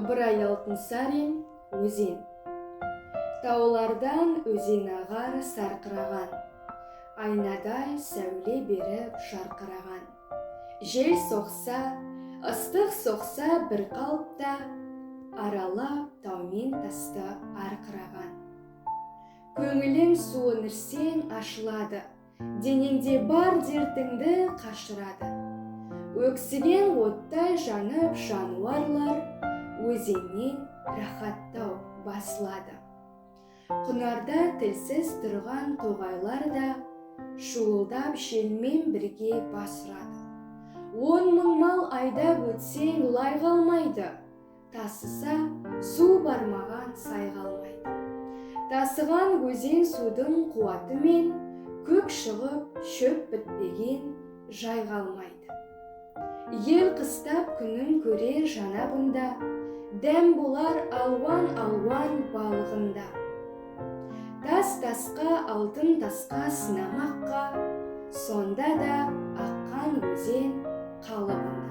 ыбырай алтын сарин өзен. Таулардан өзен ағар сарқыраған, айнадай сәуле беріп жарқыраған. Жел соқса, ыстық соқса бір қалыпта, аралап таумен тасты арқыраған. Көңілің суын ірсең ашылады, денеңде бар дертіңді қашырады. Өксіген оттай жанып жануарлар, өзеннен рахаттау басылады. Құнарда тілсіз тұрған тоғайлар да, шуылдап желмен бірге басырады. 10 мың мал айдап өтсең лай қалмайды, тасыса су бармаған сай қалмайды. Тасыған өзен судың қуатымен, көк шығып шөп бітпеген жай қалмайды. Ел қыстап күнін көрер жанабында, дәм болар алуан балығында. Тас-тасқа, алтын тасқа сынамаққа, сонда да аққан өзен қалыбында.